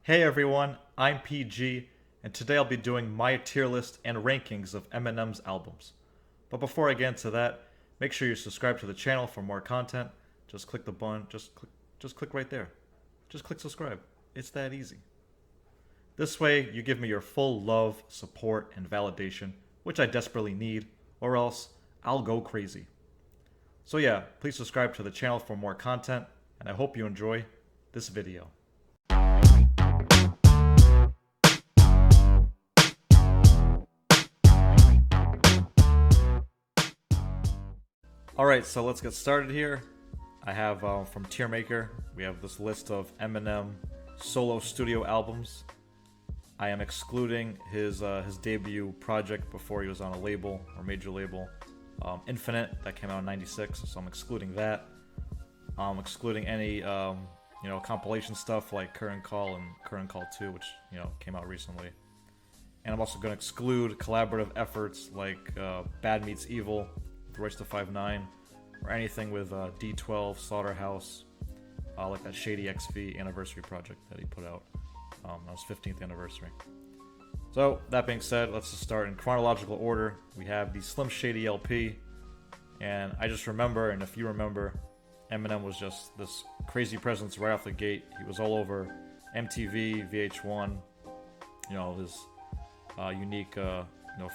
Hey everyone, I'm PG, and today I'll be doing my tier list and rankings of Eminem's albums. But before I get into that, make sure you subscribe to the channel for more content. Just click the button, just click right there. Just click subscribe. It's that easy. This way, you give me your full love, support, and validation, which I desperately need, or else I'll go crazy. So yeah, please subscribe to the channel for more content, and I hope you enjoy this video. Alright, so let's get started here. I have from Tiermaker, we have this list of Eminem solo studio albums. I am excluding his debut project before he was on a label or major label, Infinite, that came out in '96, so I'm excluding that. I'm excluding any compilation stuff like Current Call and Current Call 2, which came out recently. And I'm also going to exclude collaborative efforts like Bad Meets Evil, Royce da 5'9", or anything with D12, Slaughterhouse, like that Shady XV anniversary project that he put out. That was 15th anniversary. So, that being said, let's just start in chronological order. We have the Slim Shady LP, and I just remember, and if you remember, Eminem was just this crazy presence right off the gate. He was all over MTV, VH1, his unique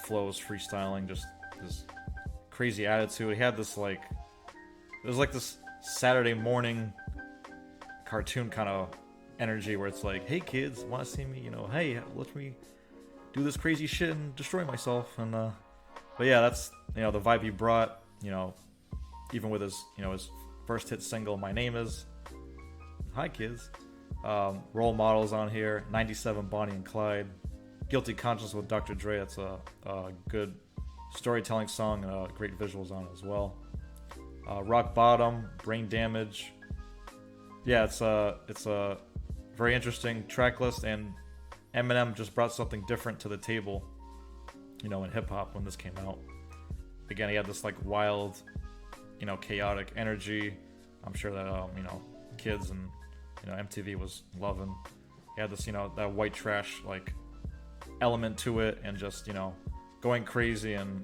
flows, freestyling, just his crazy attitude. He had this it was like this Saturday morning cartoon kind of energy where it's like, hey kids, want to see me? Hey, let me do this crazy shit and destroy myself. And but yeah, that's the vibe he brought. Even with his his first hit single, My Name Is. Hi kids. Role Models on here. 97 Bonnie and Clyde. Guilty Conscience with Dr. Dre. That's a good storytelling song and great visuals on it as well. Rock Bottom, Brain Damage. Yeah, it's a very interesting track list, and Eminem just brought something different to the table, in hip hop when this came out. Again, he had this wild, chaotic energy. I'm sure that kids and MTV was loving. He had this that white trash element to it, and just going crazy and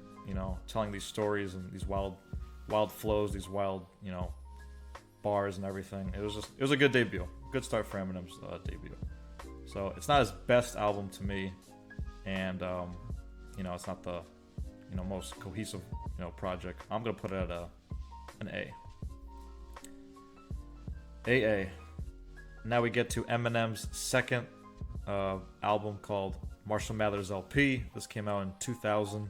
telling these stories and these wild flows, these wild bars and everything. It was a good debut, good start for Eminem's debut. So it's not his best album to me, and it's not the most cohesive project. I'm gonna put it at an A. AA. Now we get to Eminem's second album called Marshall Mathers LP. This came out in 2000,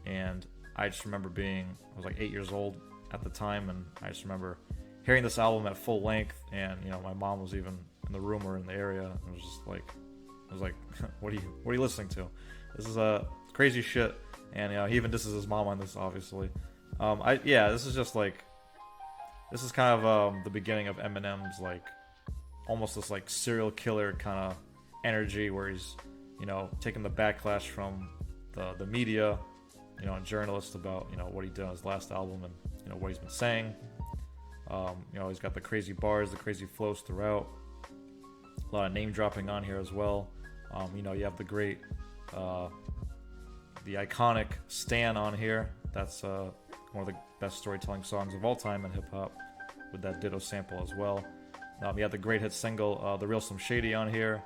and I just remember I was 8 years old at the time, and I just remember hearing this album at full length, and my mom was even in the room or in the area, and it was just like, what are you listening to? This is crazy shit, and he even disses his mom on this, obviously. This is kind of the beginning of Eminem's almost this serial killer kind of energy, where he's taking the backlash from the media, and journalists about what he did on his last album and what he's been saying. He's got the crazy bars, the crazy flows throughout. A lot of name dropping on here as well. You have the great, the iconic Stan on here. That's one of the best storytelling songs of all time in hip hop, with that Ditto sample as well. You have the great hit single, The Real Slim Shady on here.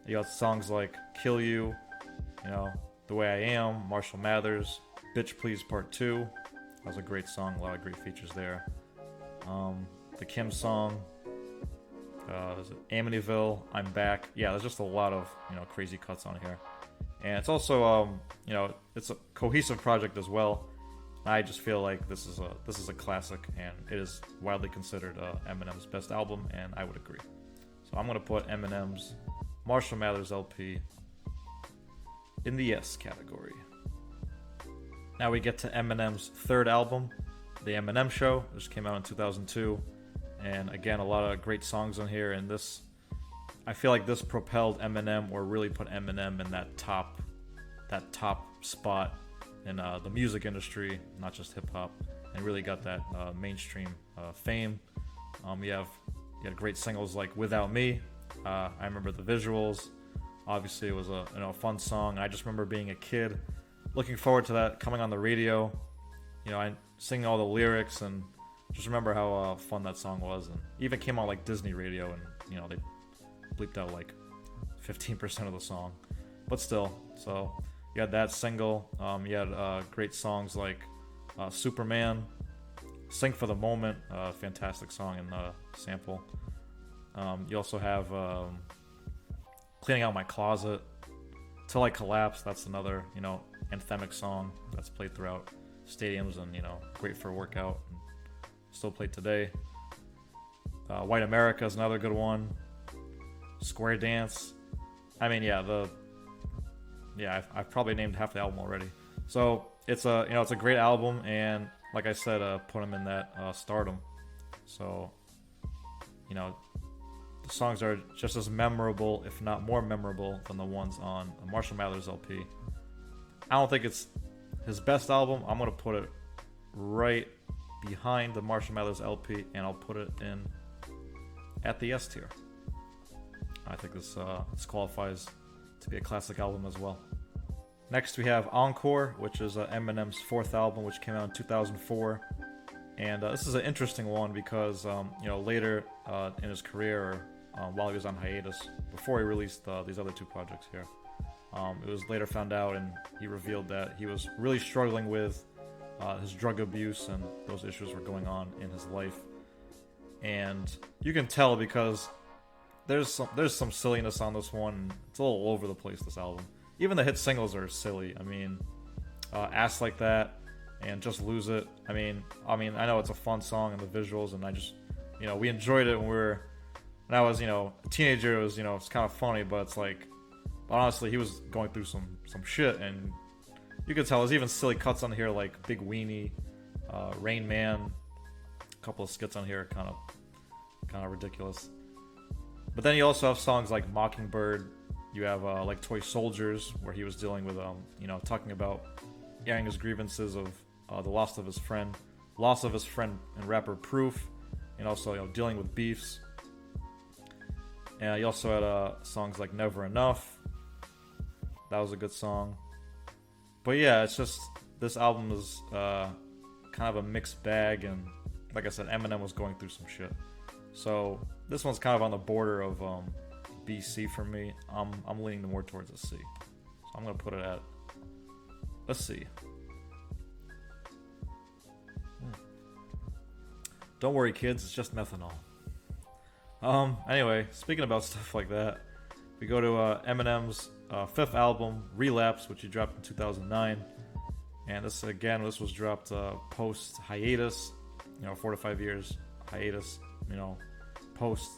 You got songs like Kill You, The Way I Am, Marshall Mathers, Bitch Please Part 2. That was a great song, a lot of great features there. The Kim song, is it Amityville, I'm Back. Yeah, there's just a lot of crazy cuts on here, and it's also it's a cohesive project as well. I just feel like this is a classic, and it is widely considered Eminem's best album, and I would agree. So I'm gonna put Eminem's Marshall Mathers LP in the yes category. Now we get to Eminem's third album, The Eminem Show. This came out in 2002, and again, a lot of great songs on here, and I feel like this propelled Eminem, or really put Eminem in that top spot in the music industry, not just hip-hop, and really got that mainstream fame. You had great singles like Without Me, I remember the visuals. Obviously, it was a fun song. I just remember being a kid, looking forward to that coming on the radio. I singing all the lyrics and just remember how fun that song was. And even came on like Disney radio, and they bleeped out like 15% of the song, but still. So you had that single. You had great songs like Superman, Sing for the Moment, fantastic song and sample. You also have Cleaning Out My Closet, Till I Collapse. That's another anthemic song that's played throughout stadiums and great for a workout and still played today. White America is another good one. Square Dance. I mean, I've probably named half the album already. So it's a great album, and like I said, put him in that stardom. So the songs are just as memorable, if not more memorable, than the ones on Marshall Mathers LP. I don't think it's his best album. I'm gonna put it right behind the Marshall Mathers LP, and I'll put it in at the S tier. I think this qualifies to be a classic album as well. Next we have Encore, which is Eminem's fourth album, which came out in 2004. And this is an interesting one because later in his career, while he was on hiatus, before he released these other two projects here, it was later found out, and he revealed that he was really struggling with his drug abuse, and those issues were going on in his life. And you can tell because there's some silliness on this one. It's a little all over the place, this album. Even the hit singles are silly. I mean, Ass Like That and Just Lose It. I mean, I know it's a fun song and the visuals, and I just, we enjoyed it when I was, a teenager. It was, it's kind of funny, but it's like, but honestly, he was going through some shit, and you could tell there's even silly cuts on here like Big Weenie, Rain Man, a couple of skits on here, kind of ridiculous. But then you also have songs like Mockingbird. You have like Toy Soldiers, where he was dealing with talking about airing his grievances of the loss of his friend and rapper Proof, and also dealing with beefs. And you also had songs like Never Enough. That was a good song. But yeah, it's just this album is kind of a mixed bag, and like I said, Eminem was going through some shit. So this one's kind of on the border of B, C for me. I'm leaning more towards a C. So I'm gonna put it at a C. Don't worry, kids, it's just methanol. Anyway, speaking about stuff like that, we go to Eminem's fifth album, Relapse, which he dropped in 2009. And this was dropped post hiatus, 4 to 5 years hiatus, post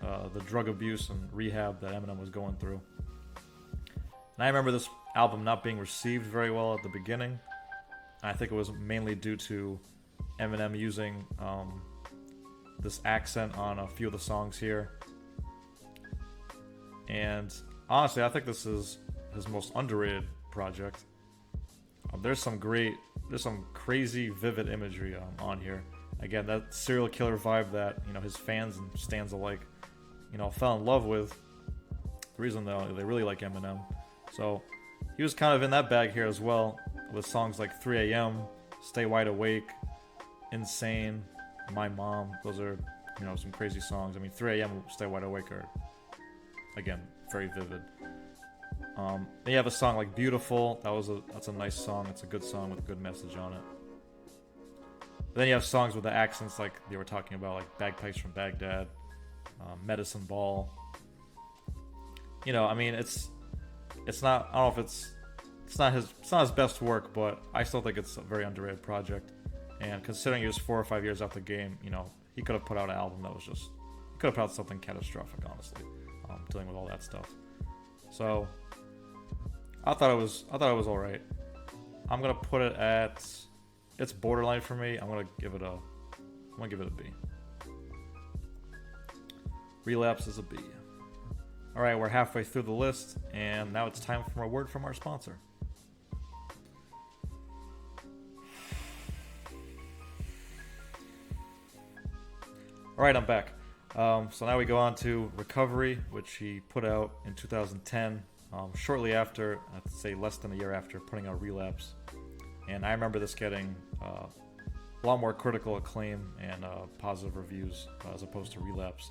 the drug abuse and rehab that Eminem was going through. And I remember this album not being received very well at the beginning. I think it was mainly due to Eminem using this accent on a few of the songs here. And honestly, I think this is his most underrated project. There's some crazy, vivid imagery on here. Again, that serial killer vibe that his fans and stans alike, fell in love with. The reason though they really like Eminem. So he was kind of in that bag here as well, with songs like 3 AM, Stay Wide Awake, Insane, My Mom. Those are some crazy songs. I mean, 3 AM, Stay Wide Awake are, again, very vivid. Then you have a song like Beautiful. That's a nice song. It's a good song with a good message on it. But then you have songs with the accents like they were talking about, like Bagpipes from Baghdad, Medicine Ball. It's not. I don't know if it's not his best work, but I still think it's a very underrated project. And considering he was 4 or 5 years out the game, he could have put out an album that was he could have put out something catastrophic, honestly, dealing with all that stuff. So I thought it was all right. I'm gonna put it at, it's borderline for me. I'm gonna give it a B. Relapse is a B. All right, we're halfway through the list, and now it's time for a word from our sponsor. All right, I'm back. So now we go on to Recovery, which he put out in 2010, shortly after, I'd say less than a year after, putting out Relapse. And I remember this getting a lot more critical acclaim and positive reviews as opposed to Relapse.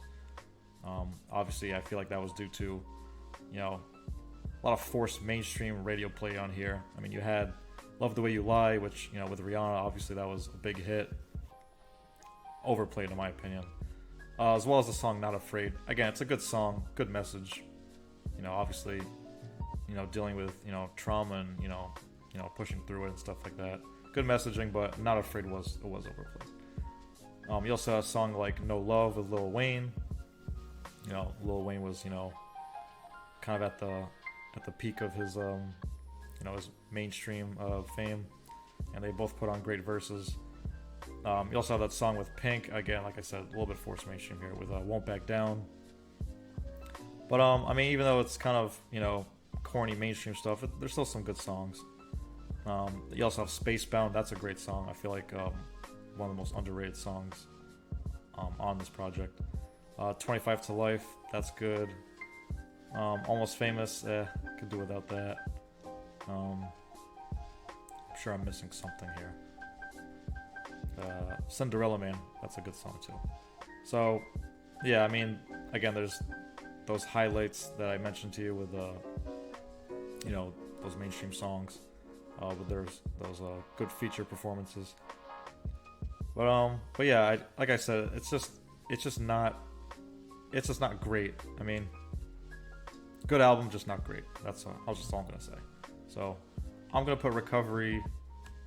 Obviously, I feel like that was due to, a lot of forced mainstream radio play on here. I mean, you had Love the Way You Lie, which, with Rihanna, obviously that was a big hit. Overplayed, in my opinion. As well as the song Not Afraid. Again, it's a good song, good message. Obviously, dealing with, trauma and, pushing through it and stuff like that. Good messaging, but Not Afraid was overplayed. You also have a song like No Love with Lil Wayne. Lil Wayne was, kind of at the peak of his, his mainstream fame. And they both put on great verses. You also have that song with Pink. Again, like I said, a little bit forced mainstream here with Won't Back Down. But, even though it's kind of, corny mainstream stuff, there's still some good songs. You also have Spacebound. That's a great song. I feel like one of the most underrated songs on this project. 25 to Life. That's good. Almost Famous. Could do without that. I'm sure I'm missing something here. Cinderella Man, that's a good song too. So, yeah, again, there's those highlights that I mentioned to you with, those mainstream songs. But there's those good feature performances. But yeah, like I said, it's just not great. Good album, just not great. That's all I'm gonna say. So, I'm gonna put Recovery.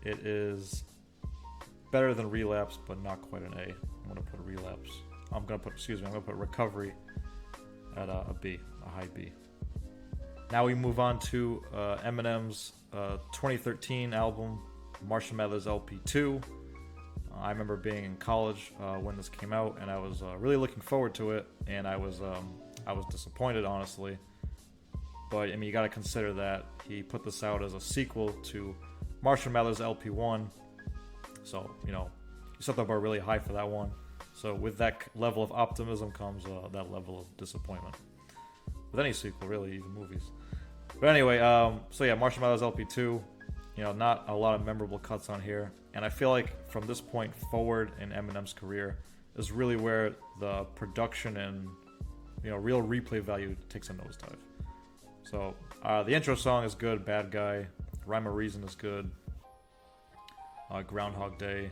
It is better than Relapse, but not quite an A. I'm gonna put Relapse. I'm gonna put Recovery at a B, a high B. Now we move on to Eminem's 2013 album, Marshall Mathers LP 2. I remember being in college when this came out, and I was really looking forward to it, and I was disappointed, honestly. But you got to consider that he put this out as a sequel to Marshall Mathers LP 1. So, you set the bar really high for that one. So with that level of optimism comes that level of disappointment. With any sequel, really, even movies. But anyway, so yeah, Marshall Mathers LP 2, not a lot of memorable cuts on here. And I feel like from this point forward in Eminem's career is really where the production and, real replay value takes a nosedive. So the intro song is good, Bad Guy. Rhyme of Reason is good. Groundhog Day.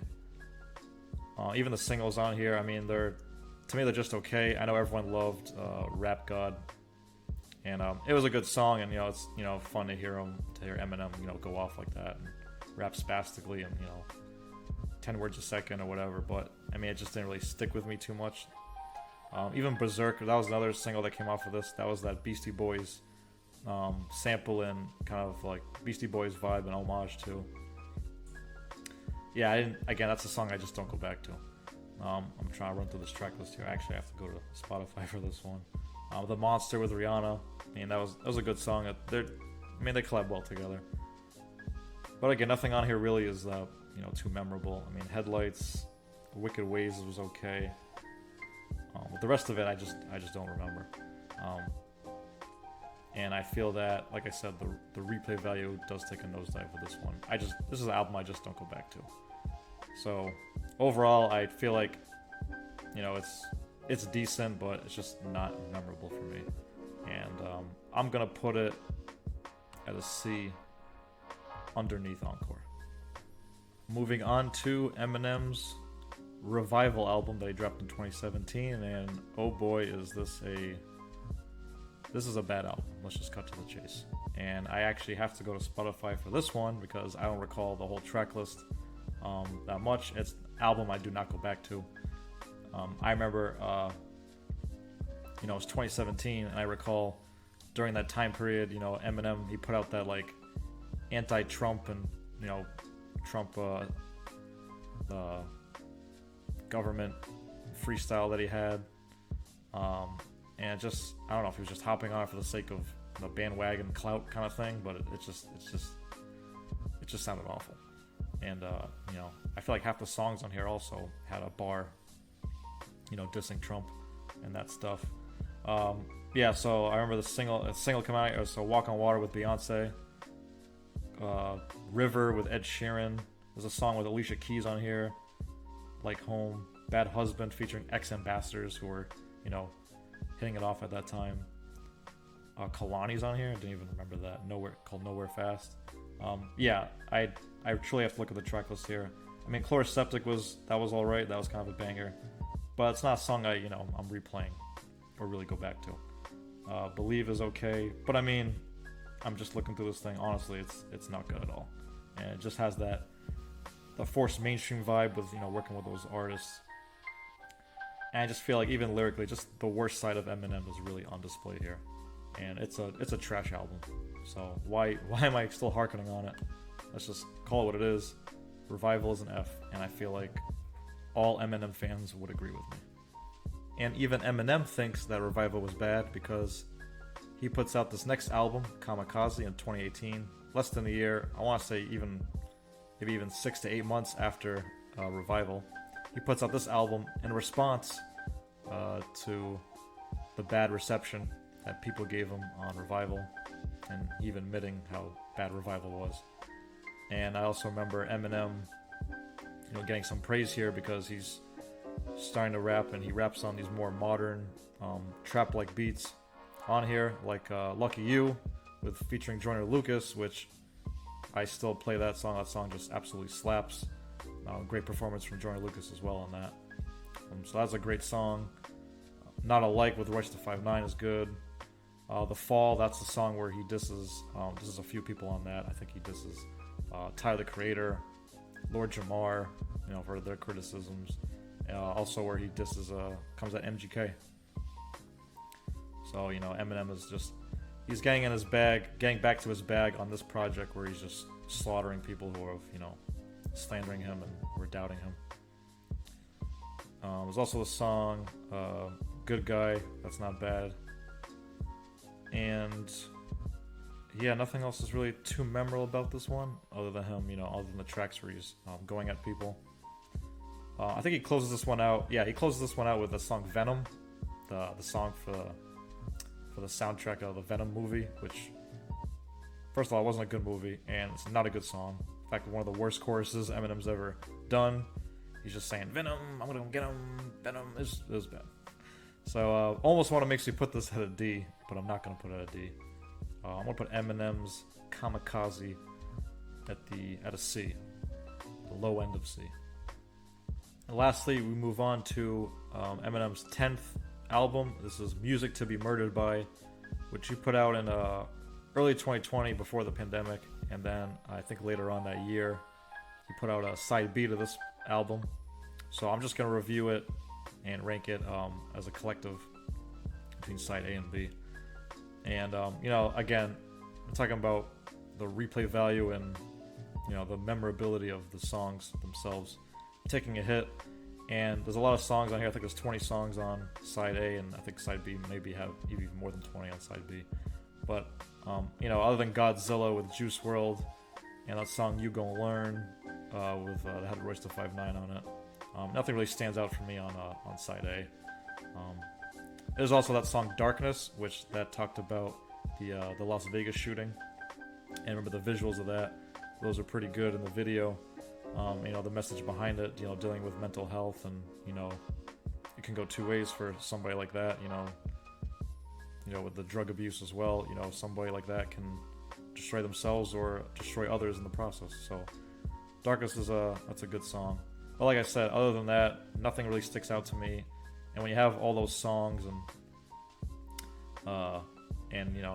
Even the singles on here, they're just okay. I know everyone loved Rap God, and it was a good song, and it's fun to hear Eminem go off like that and rap spastically and 10 words a second or whatever. But it just didn't really stick with me too much. Even Berserk, that was another single that came off of this. That was that Beastie Boys sample and kind of like Beastie Boys vibe and homage to. Yeah, again, that's a song I just don't go back to. I'm trying to run through this track list here. I actually have to go to Spotify for this one. The Monster with Rihanna. That was a good song. They collab well together. But again, nothing on here really is too memorable. Headlights, Wicked Ways was okay. But the rest of it, I just don't remember. And I feel that, like I said, the replay value does take a nosedive for this one. This is an album I just don't go back to. So overall, I feel like, it's decent, but it's just not memorable for me. And I'm gonna put it at a C underneath Encore. Moving on to Eminem's Revival album that he dropped in 2017, and oh boy, is this a bad album. Let's just cut to the chase. And I actually have to go to Spotify for this one because I don't recall the whole track list that much. It's an album I do not go back to. I remember, it was 2017, and I recall during that time period, Eminem, he put out that like anti-Trump and, Trump, the government freestyle that he had. And just, I don't know if he was just hopping on it for the sake of the bandwagon clout kind of thing, but it just sounded awful. And, I feel like half the songs on here also had a bar, dissing Trump. and that stuff. Yeah, so I remember the single come out. So Walk on Water with Beyonce, River with Ed Sheeran. There's a song with Alicia Keys on here, Like Home. Bad Husband featuring ex-ambassadors who were, you know, hitting it off at that time. Kalani's on here. I didn't even remember that. Called Nowhere Fast. Yeah, I truly have to look at the track list here. I mean, Chloroseptic was alright. That was kind of a banger, but it's not a song I'm replaying or really go back to. Believe is okay, but I mean, I'm just looking through this thing. Honestly, it's not good at all, and it just has the forced mainstream vibe with working with those artists. And I just feel like even lyrically, just the worst side of Eminem is really on display here, and it's a trash album. So why am I still harkening on it? Let's just call it what it is. Revival is an F, and I feel like all Eminem fans would agree with me. And even Eminem thinks that Revival was bad because he puts out this next album, Kamikaze, in 2018, less than a year. I want to say maybe even 6 to 8 months after Revival. He puts out this album in response to the bad reception that people gave him on Revival, and even admitting how bad Revival was. And I also remember Eminem, getting some praise here because he's starting to rap, and he raps on these more modern trap-like beats on here, like Lucky You with featuring Joyner Lucas, which I still play that song. That song just absolutely slaps. Great performance from Joyner Lucas as well on that. So that's a great song. Not Alike with Royce da 5'9" is good. The Fall, that's the song where he disses, this is a few people on that. I think he disses Tyler the Creator, Lord Jamar, for their criticisms. Also where he disses, comes at MGK. So, Eminem is just, he's getting back to his bag on this project where he's just slaughtering people who have, slandering him and were doubting him. There's also the song, Good Guy, that's not bad. And yeah, nothing else is really too memorable about this one, other than him, other than the tracks where he's going at people. I think he closes this one out. Yeah, he closes this one out with the song Venom, the song for the soundtrack of the Venom movie, which, first of all, it wasn't a good movie, and it's not a good song. In fact, one of the worst choruses Eminem's ever done. He's just saying, Venom, I'm gonna get him, Venom. It was bad. So, almost want to make me put this at a D, but I'm not gonna put it at a D. I'm gonna put Eminem's Kamikaze at a C, the low end of C. And lastly, we move on to Eminem's 10th album. This is Music to Be Murdered By, which he put out in early 2020 before the pandemic, and then I think later on that year he put out a side B to this album. So I'm just gonna review it and rank it as a collective between side A and B. And again, I'm talking about the replay value and the memorability of the songs themselves taking a hit. And there's a lot of songs on here. I think there's 20 songs on side A, and I think side B maybe have even more than 20 on side B. But other than Godzilla with Juice WRLD and that song You Gon' Learn with that had Royce da 5'9" on it, nothing really stands out for me on side A. There's also that song Darkness, which that talked about the Las Vegas shooting, and remember the visuals of that. Those are pretty good in the video. The message behind it, dealing with mental health, and it can go two ways for somebody like that. With the drug abuse as well. Somebody like that can destroy themselves or destroy others in the process. So Darkness that's a good song. But like I said, other than that, nothing really sticks out to me. And when you have all those songs and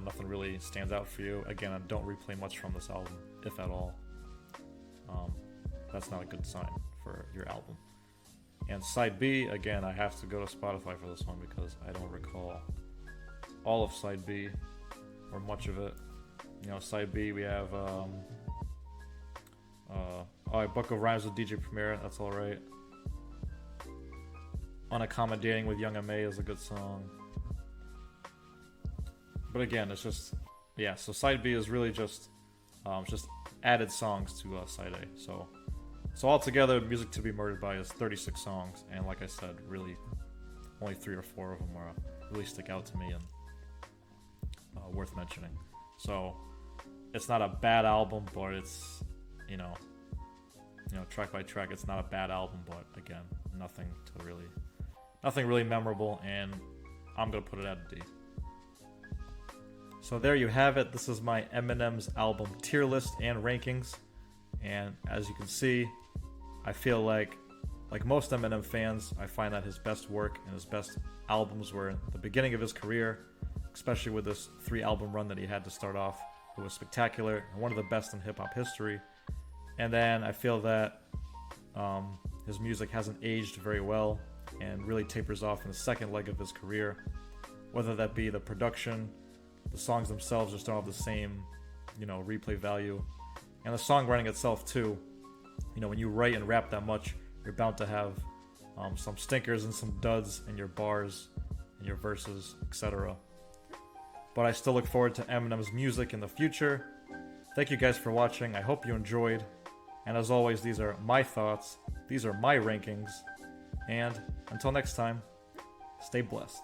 nothing really stands out for you, again, I don't replay much from this album, if at all. That's not a good sign for your album. And side B, again, I have to go to Spotify for this one because I don't recall all of side B or much of it. Side B, we have Book of Rhymes with DJ Premier, that's alright. Unaccommodating with Young M.A. is a good song. But again, it's just, so side B is really just added songs to side A. So altogether, Music to Be Murdered By is 36 songs, and like I said, really only 3 or 4 of them are really stick out to me and worth mentioning. So it's not a bad album, but it's track by track, it's not a bad album, but again, nothing really memorable, and I'm gonna put it at a D. So there you have it. This is my Eminem's album tier list and rankings. And as you can see, I feel like most Eminem fans, I find that his best work and his best albums were in the beginning of his career, especially with this 3-album run that he had to start off. It was spectacular and one of the best in hip-hop history. And then I feel that his music hasn't aged very well and really tapers off in the second leg of his career, whether that be the production, the songs themselves just don't have the same, replay value. And the songwriting itself too, when you write and rap that much, you're bound to have some stinkers and some duds in your bars and your verses, etc. But I still look forward to Eminem's music in the future. Thank you guys for watching. I hope you enjoyed. And as always, these are my thoughts. These are my rankings. And until next time, stay blessed.